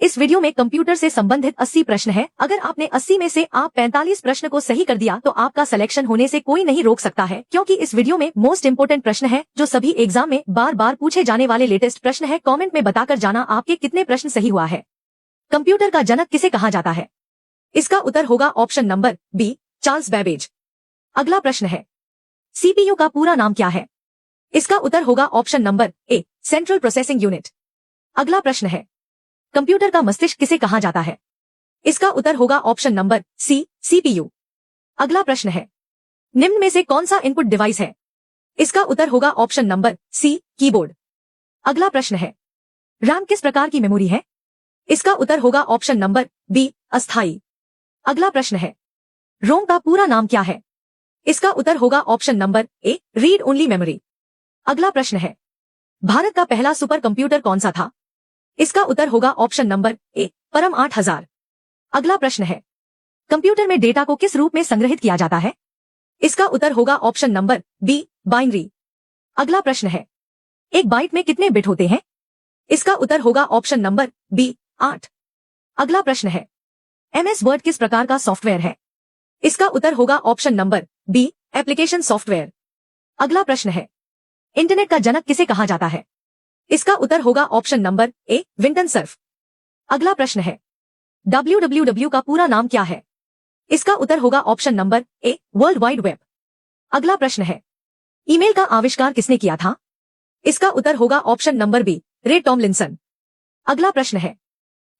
इस वीडियो में कंप्यूटर से संबंधित 80 प्रश्न है। अगर आपने 80 में से आप 45 प्रश्न को सही कर दिया तो आपका सिलेक्शन होने से कोई नहीं रोक सकता है, क्योंकि इस वीडियो में मोस्ट इंपोर्टेंट प्रश्न है जो सभी एग्जाम में बार बार पूछे जाने वाले लेटेस्ट प्रश्न है। कमेंट में बताकर जाना आपके कितने प्रश्न सही हुआ है। कंप्यूटर का जनक किसे कहा जाता है? इसका उत्तर होगा option number B, Charles Babbage. अगला प्रश्न है, सीपीयू का पूरा नाम क्या है? इसका उत्तर होगा option number A, central processing unit. अगला प्रश्न है, कंप्यूटर का मस्तिष्क किसे कहा जाता है? इसका उत्तर होगा ऑप्शन नंबर सी, सीपीयू। अगला प्रश्न है, निम्न में से कौन सा इनपुट डिवाइस है? इसका उत्तर होगा ऑप्शन नंबर सी, कीबोर्ड। अगला प्रश्न है, रैम किस प्रकार की मेमोरी है? इसका उत्तर होगा ऑप्शन नंबर बी, अस्थाई। अगला प्रश्न है, रोम का पूरा नाम क्या है? इसका उत्तर होगा option number A, read only memory. अगला प्रश्न है, भारत का पहला सुपर कंप्यूटर कौन सा था? इसका उत्तर होगा ऑप्शन नंबर ए, परम 8000। अगला प्रश्न है, कंप्यूटर में डेटा को किस रूप में संग्रहित किया जाता है? इसका उत्तर होगा ऑप्शन नंबर बी, बाइनरी। अगला प्रश्न है, एक बाइट में कितने बिट होते हैं? इसका उत्तर होगा ऑप्शन नंबर बी, 8। अगला प्रश्न है, एमएस वर्ड किस प्रकार का सॉफ्टवेयर है? इसका उत्तर होगा option number B, application software. अगला प्रश्न है, इंटरनेट का जनक किसे कहा जाता है? इसका उत्तर होगा option number A, Vinton Cerf. अगला प्रश्न है, www का पूरा नाम क्या है? इसका उत्तर होगा option number A, world wide web. अगला प्रश्न है, ईमेल का आविष्कार किसने किया था? इसका उत्तर होगा ऑप्शन नंबर बी, रे टॉमलिंसन। अगला प्रश्न है,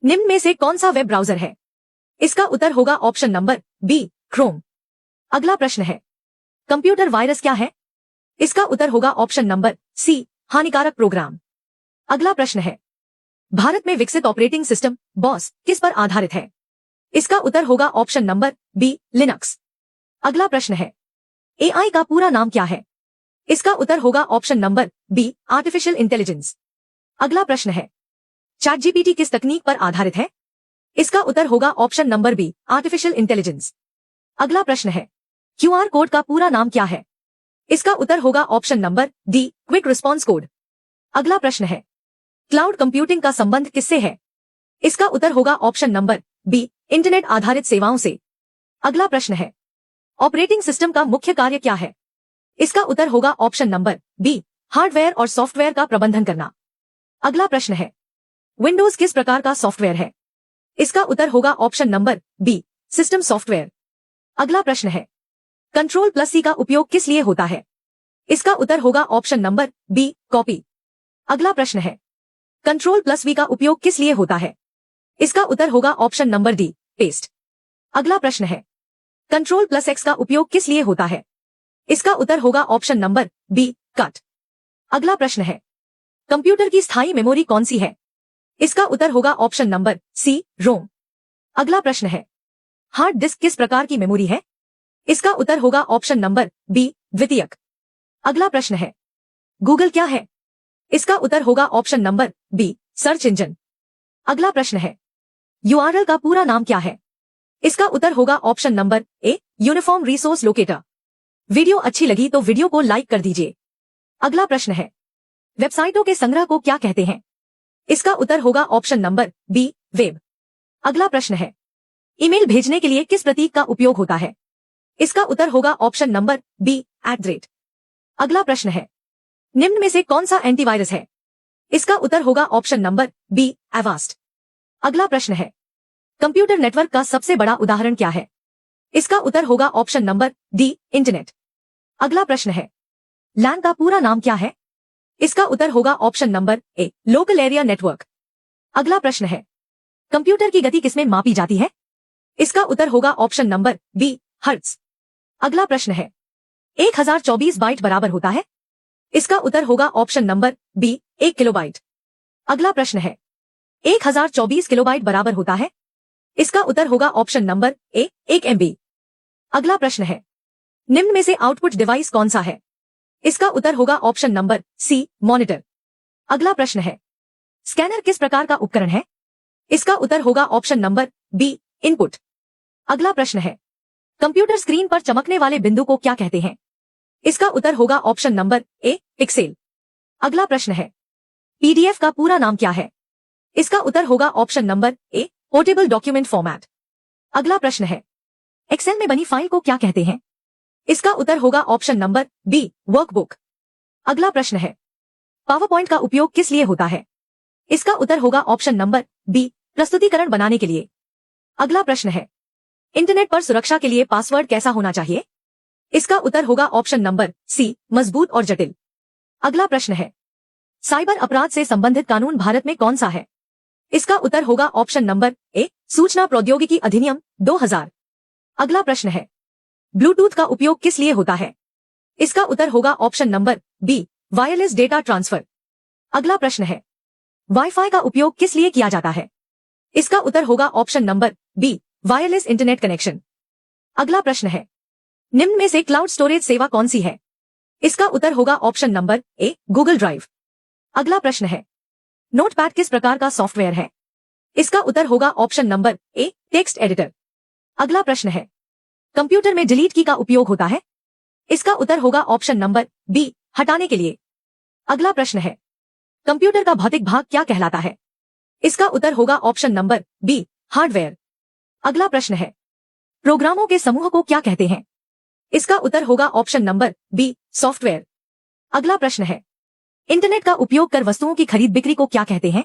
निम्न में से कौन सा वेब ब्राउजर है? इसका उत्तर होगा ऑप्शन नंबर बी, क्रोम। अगला प्रश्न है, कंप्यूटर वायरस क्या है? इसका उत्तर होगा ऑप्शन नंबर सी, हानिकारक प्रोग्राम। अगला प्रश्न है, भारत में विकसित ऑपरेटिंग सिस्टम बॉस किस पर आधारित है? इसका उत्तर होगा ऑप्शन नंबर बी, लिनक्स। अगला प्रश्न है, एआई का पूरा नाम क्या है? इसका उत्तर होगा option number B, artificial intelligence. अगला प्रश्न है, चैट जीपीटी किस तकनीक पर आधारित है? इसका उत्तर होगा option number B, artificial intelligence. अगला प्रश्न है, क्यूआर कोड का पूरा नाम क्या है? इसका उत्तर होगा option number D, quick response code. अगला प्रश्न है, क्लाउड कंप्यूटिंग का संबंध किससे है? इसका उत्तर होगा ऑप्शन नंबर बी, इंटरनेट आधारित सेवाओं से। अगला प्रश्न है, ऑपरेटिंग सिस्टम का मुख्य कार्य क्या है? इसका उत्तर होगा ऑप्शन नंबर बी, हार्डवेयर और सॉफ्टवेयर का प्रबंधन करना। अगला प्रश्न है, विंडोज किस प्रकार का सॉफ्टवेयर है? इसका उत्तर होगा option number B, system software. अगला प्रश्न है, कंट्रोल प्लस सी का उपयोग किस लिए होता है? इसका उत्तर होगा ऑप्शन नंबर बी, कॉपी। अगला प्रश्न है, कंट्रोल प्लस वी का उपयोग किस लिए होता है? इसका उत्तर होगा ऑप्शन नंबर डी, पेस्ट। अगला प्रश्न है, कंट्रोल प्लस एक्स का उपयोग किस लिए होता है? इसका उत्तर होगा ऑप्शन नंबर बी, कट। अगला प्रश्न है, कंप्यूटर की स्थायी मेमोरी कौन सी है? इसका उत्तर होगा ऑप्शन नंबर सी, रोम। अगला प्रश्न है, हार्ड डिस्क किस प्रकार की मेमोरी है? इसका उत्तर होगा ऑप्शन नंबर बी, द्वितीयक। अगला प्रश्न है, गूगल क्या है? इसका उत्तर होगा option number B, search engine. अगला प्रश्न है, यूआरएल का पूरा नाम क्या है? इसका उत्तर होगा option number A, uniform resource locator. Video अच्छी लगी तो वीडियो को लाइक कर दीजिए। अगला प्रश्न है, वेबसाइटों के संग्रह को क्या कहते हैं? इसका उत्तर होगा ऑप्शन नंबर बी, वेब। अगला प्रश्न है, ईमेल भेजने के लिए किस प्रतीक का उपयोग होता है? इसका उत्तर होगा ऑप्शन नंबर बी, @। अगला प्रश्न है, निम्न में से कौन सा एंटीवायरस है? इसका उत्तर होगा ऑप्शन नंबर बी, एवास्ट। अगला प्रश्न है, कंप्यूटर नेटवर्क का सबसे बड़ा उदाहरण क्या है? इसका उत्तर होगा ऑप्शन नंबर डी, इंटरनेट। अगला प्रश्न है, लैन का पूरा नाम क्या है? इसका उत्तर होगा option number A, local area network. अगला प्रश्न है, कंप्यूटर की गति किसमें मापी जाती है? इसका उत्तर होगा ऑप्शन नंबर बी, हर्ट्ज। अगला प्रश्न है, 1024 बाइट बराबर होता है? इसका उत्तर होगा ऑप्शन नंबर बी, 1 किलोबाइट। अगला प्रश्न है, 1024 किलोबाइट बराबर होता है? इसका उत्तर होगा ऑप्शन नंबर ए, 1 MB। अगला प्रश्न है, निम्न में से आउटपुट डिवाइस कौन सा है? इसका उत्तर होगा ऑप्शन नंबर सी, मॉनिटर। अगला प्रश्न है, स्कैनर किस प्रकार का उपकरण है? इसका उत्तर होगा ऑप्शन नंबर बी, इनपुट। अगला प्रश्न है, कंप्यूटर स्क्रीन पर चमकने वाले बिंदु को क्या कहते हैं? इसका उत्तर होगा ऑप्शन नंबर ए, पिक्सेल। अगला प्रश्न है, पीडीएफ का पूरा नाम क्या है? इसका उत्तर होगा option number A, portable document format. अगला प्रश्न है, एक्सेल में बनी फाइल को क्या कहते हैं? इसका उत्तर होगा ऑप्शन नंबर बी, वर्कबुक। अगला प्रश्न है, पावर पॉइंट का उपयोग किस लिए होता है? इसका उत्तर होगा ऑप्शन नंबर बी, प्रस्तुतिकरण बनाने के लिए। अगला प्रश्न है, इंटरनेट पर सुरक्षा के लिए पासवर्ड कैसा होना चाहिए? इसका उत्तर होगा ऑप्शन नंबर सी, मजबूत और जटिल। अगला प्रश्न है, साइबर अपराध से संबंधित कानून भारत में कौन सा है? इसका उत्तर होगा ऑप्शन नंबर ए, सूचना प्रौद्योगिकी अधिनियम 2000। अगला प्रश्न है, ब्लूटूथ का उपयोग किस लिए होता है? इसका उत्तर होगा option number B, wireless data transfer. अगला प्रश्न है, वाईफाई का उपयोग किस लिए किया जाता है? इसका उत्तर होगा option number B, wireless internet connection. अगला प्रश्न है, निम्न में से क्लाउड स्टोरेज सेवा कौन सी है? इसका उत्तर होगा option number A, Google drive. अगला प्रश्न है, नोटपैड किस प्रकार का सॉफ्टवेयर है? इसका उत्तर होगा option number A, text editor. अगला प्रश्न है, कंप्यूटर में डिलीट की का उपयोग होता है? इसका उत्तर होगा ऑप्शन नंबर बी, हटाने के लिए। अगला प्रश्न है, कंप्यूटर का भौतिक भाग क्या कहलाता है? इसका उत्तर होगा ऑप्शन नंबर बी, हार्डवेयर। अगला प्रश्न है, प्रोग्रामों के समूह को क्या कहते हैं? इसका उत्तर होगा ऑप्शन नंबर बी, सॉफ्टवेयर। अगला प्रश्न है, इंटरनेट का उपयोग कर वस्तुओं की खरीद बिक्री को क्या कहते हैं?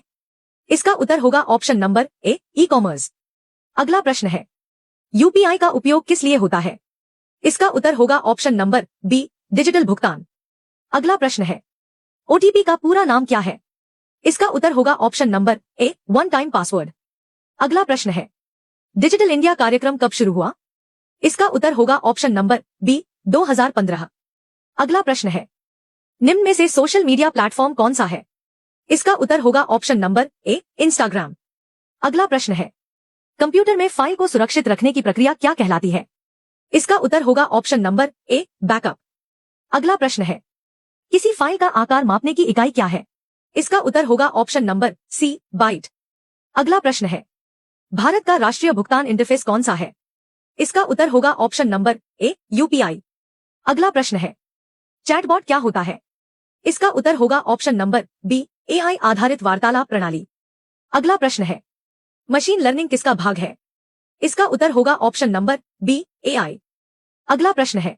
इसका उत्तर होगा option number A, e commerce. अगला प्रश्न है, यूपीआई का उपयोग किस लिए होता है? इसका उत्तर होगा ऑप्शन नंबर बी, डिजिटल भुगतान। अगला प्रश्न है, ओटीपी का पूरा नाम क्या है? इसका उत्तर होगा option number A, one time password. अगला प्रश्न है, डिजिटल इंडिया कार्यक्रम कब शुरू हुआ? इसका उत्तर होगा ऑप्शन नंबर बी, 2015। अगला प्रश्न है, निम्न में से सोशल मीडिया प्लेटफॉर्म कौन सा है? इसका उत्तर होगा ऑप्शन नंबर ए, इंस्टाग्राम। अगला प्रश्न है, कंप्यूटर में फाइल को सुरक्षित रखने की प्रक्रिया क्या कहलाती है? इसका उत्तर होगा ऑप्शन नंबर ए, बैकअप। अगला प्रश्न है, किसी फाइल का आकार मापने की इकाई क्या है? इसका उत्तर होगा ऑप्शन नंबर सी, बाइट। अगला प्रश्न है, भारत का राष्ट्रीय भुगतान इंटरफेस कौन सा है? इसका उत्तर होगा ऑप्शन नंबर ए, यूपीआई। अगला प्रश्न है, चैटबॉट क्या होता है? इसका उत्तर होगा ऑप्शन नंबर बी, एआई आधारित वार्तालाप प्रणाली। अगला प्रश्न है, मशीन लर्निंग किसका भाग है? इसका उत्तर होगा ऑप्शन नंबर बी, एआई। अगला प्रश्न है,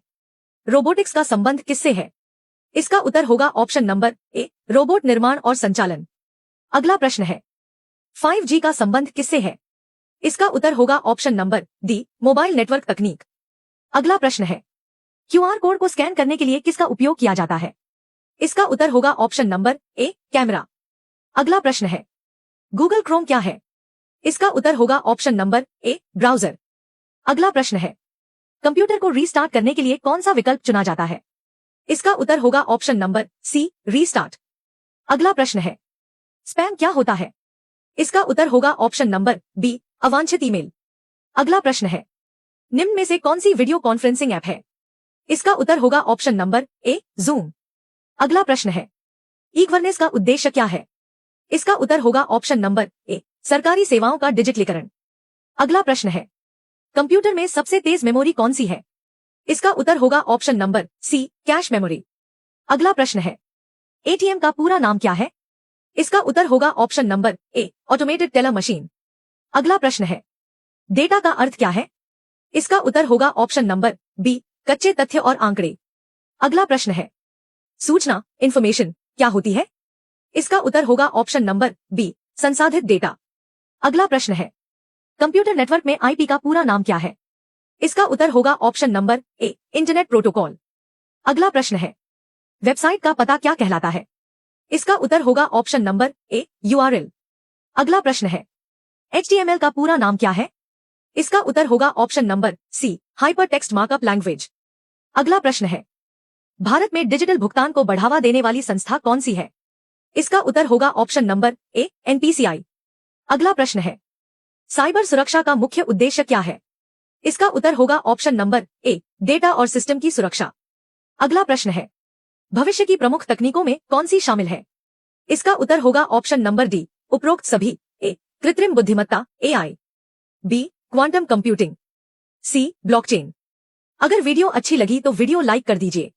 रोबोटिक्स का संबंध किससे है? इसका उत्तर होगा ऑप्शन नंबर ए, रोबोट निर्माण और संचालन। अगला प्रश्न है, 5G का संबंध किससे है? इसका उत्तर होगा option number D, mobile network तकनीक। अगला प्रश्न है, क्यूआर कोड को स्कैन करने के लिए किसका उपयोग किया जाता है? इसका उत्तर होगा ऑप्शन नंबर ए, कैमरा। अगला प्रश्न है, गूगल क्रोम क्या है? इसका उत्तर होगा ऑप्शन नंबर ए, ब्राउजर। अगला प्रश्न है, कंप्यूटर को रीस्टार्ट करने के लिए कौन सा विकल्प चुना जाता है? इसका उत्तर होगा ऑप्शन नंबर सी, रीस्टार्ट। अगला प्रश्न है, स्पैम क्या होता है? इसका उत्तर होगा ऑप्शन नंबर बी, अवांछित ईमेल। अगला प्रश्न है, निम्न में से कौन सी वीडियो कॉन्फ्रेंसिंग ऐप है? इसका उत्तर होगा ऑप्शन नंबर ए, जूम। अगला प्रश्न है, ई गवर्नेंस का उद्देश्य क्या है? इसका उत्तर होगा ऑप्शन नंबर ए, सरकारी सेवाओं का डिजिटलीकरण। अगला प्रश्न है, कंप्यूटर में सबसे तेज मेमोरी कौन सी है? इसका उत्तर होगा option number C, cache memory. अगला प्रश्न है, एटीएम का पूरा नाम क्या है? इसका उत्तर होगा option number A, automated teller machine. अगला प्रश्न है, डेटा का अर्थ क्या है? इसका उत्तर होगा ऑप्शन नंबर बी, कच्चे तथ्य और आंकड़े। अगला प्रश्न है, सूचना, इंफॉर्मेशन क्या होती है? इसका उत्तर होगा ऑप्शन नंबर बी, संसाधित डेटा। अगला प्रश्न है, कंप्यूटर नेटवर्क में आईपी का पूरा नाम क्या है? इसका उत्तर होगा option number A, internet protocol. अगला प्रश्न है, वेबसाइट का पता क्या कहलाता है? इसका उत्तर होगा ऑप्शन नंबर ए, यूआरएल। अगला प्रश्न है, एचटीएमएल का पूरा नाम क्या है? इसका उत्तर होगा option number C, hyper text markup language. अगला प्रश्न है, भारत में डिजिटल भुगतान को बढ़ावा देने वाली संस्था कौन सी है? इसका उत्तर होगा ऑप्शन नंबर ए, एनपीसीआई। अगला प्रश्न है, साइबर सुरक्षा का मुख्य उद्देश्य क्या है? इसका उत्तर होगा ऑप्शन नंबर ए, डेटा और सिस्टम की सुरक्षा। अगला प्रश्न है, भविष्य की प्रमुख तकनीकों में कौन सी शामिल है? इसका उत्तर होगा ऑप्शन नंबर डी, उपरोक्त सभी। ए, कृत्रिम बुद्धिमत्ता, AI. B, quantum computing. C, blockchain. अगर वीडियो अच्छी लगी तो वीडियो लाइक कर दीजिए।